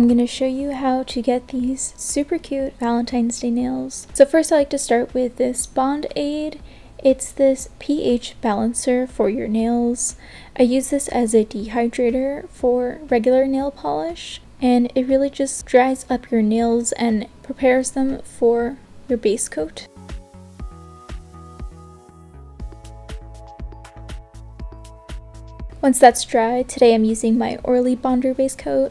going to show you how to get these super cute Valentine's Day nails. So first I like to start with this Bond Aid. It's this pH balancer for your nails. I use this as a dehydrator for regular nail polish, and it really just dries up your nails and prepares them for your base coat. Once that's dry, today I'm using my Orly Bonder base coat.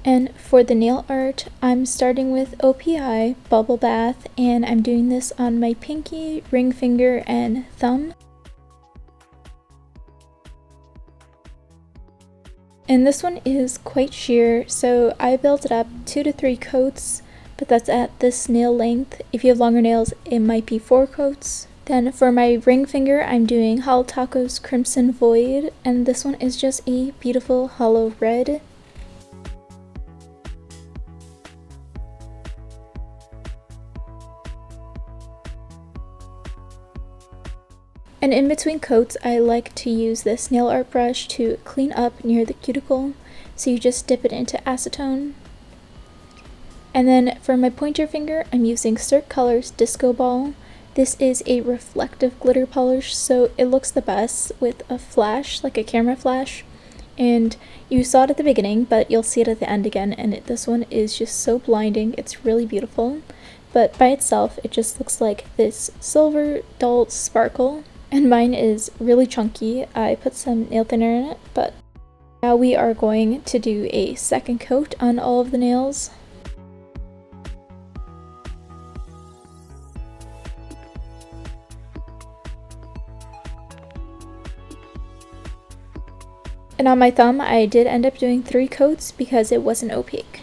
And for the nail art, I'm starting with OPI Bubble Bath, and I'm doing this on my pinky, ring finger, and thumb. And this one is quite sheer, so I built it up 2 to 3 coats, but that's at this nail length. If you have longer nails, it might be 4 coats. Then for my ring finger, I'm doing Hal Taco's Crimson Void, and this one is just a beautiful hollow red. And in between coats, I like to use this nail art brush to clean up near the cuticle. So you just dip it into acetone. And then for my pointer finger, I'm using Cirque Colors Disco Ball. This is a reflective glitter polish, so it looks the best with a flash, like a camera flash. And you saw it at the beginning, but you'll see it at the end again, and this one is just so blinding. It's really beautiful. But by itself, it just looks like this silver dull sparkle. And mine is really chunky. I put some nail thinner in it, but now we are going to do a second coat on all of the nails. And on my thumb, I did end up doing 3 coats because it wasn't opaque.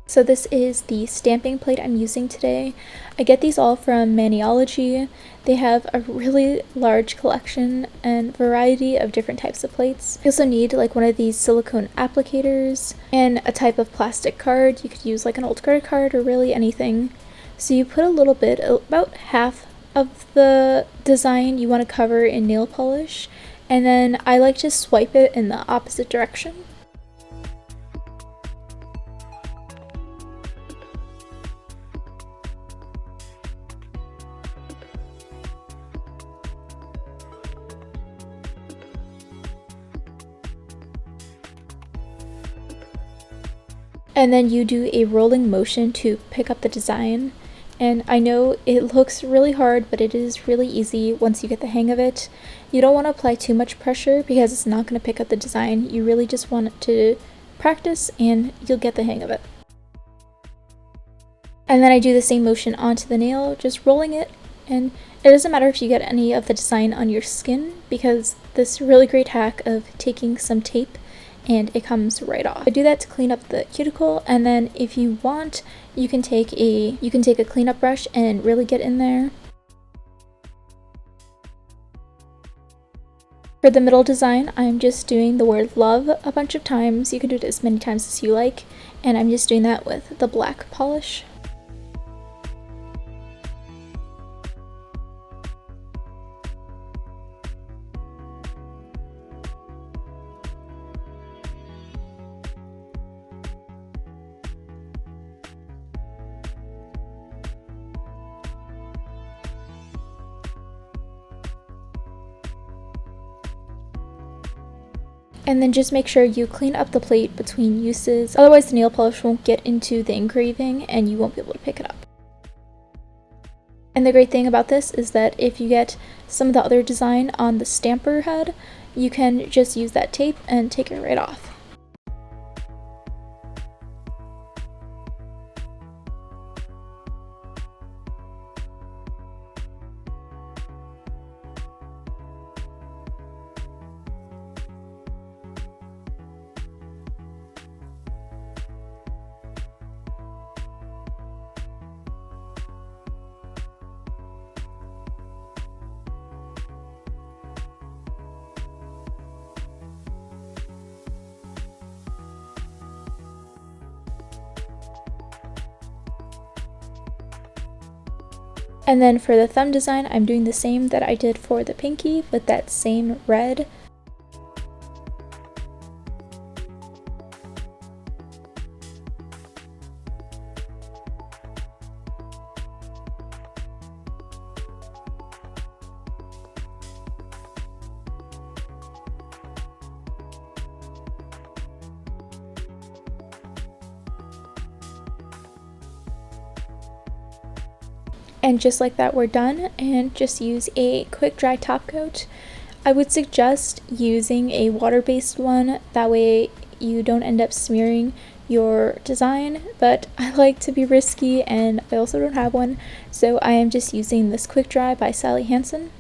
So this is the stamping plate I'm using today. I get these all from Maniology. They have a really large collection and variety of different types of plates. You also need like one of these silicone applicators and a type of plastic card. You could use like an old credit card or really anything. So you put a little bit, about half of the design you want to cover in nail polish, and then I like to swipe it in the opposite direction. And then you do a rolling motion to pick up the design. And I know it looks really hard, but it is really easy once you get the hang of it. You don't want to apply too much pressure because it's not going to pick up the design. You really just want it to practice and you'll get the hang of it. And then I do the same motion onto the nail, just rolling it. And it doesn't matter if you get any of the design on your skin because this really great hack of taking some tape and it comes right off. I do that to clean up the cuticle, and then if you want, you can take a cleanup brush and really get in there. For the middle design, I'm just doing the word love a bunch of times. You can do it as many times as you like, and I'm just doing that with the black polish. And then just make sure you clean up the plate between uses, otherwise the nail polish won't get into the engraving and you won't be able to pick it up. And the great thing about this is that if you get some of the other design on the stamper head, you can just use that tape and take it right off. And then for the thumb design, I'm doing the same that I did for the pinky with that same red. And just like that, we're done, and just use a quick dry top coat. I would suggest using a water-based one, that way you don't end up smearing your design, but I like to be risky and I also don't have one, so I am just using this quick dry by Sally Hansen.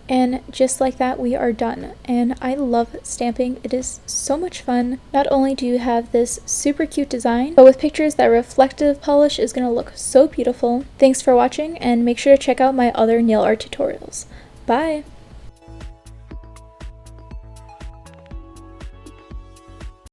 And just like that, we are done. And I love stamping. It is so much fun. Not only do you have this super cute design, but with pictures, that reflective polish is going to look so beautiful. Thanks for watching, and make sure to check out my other nail art tutorials. Bye!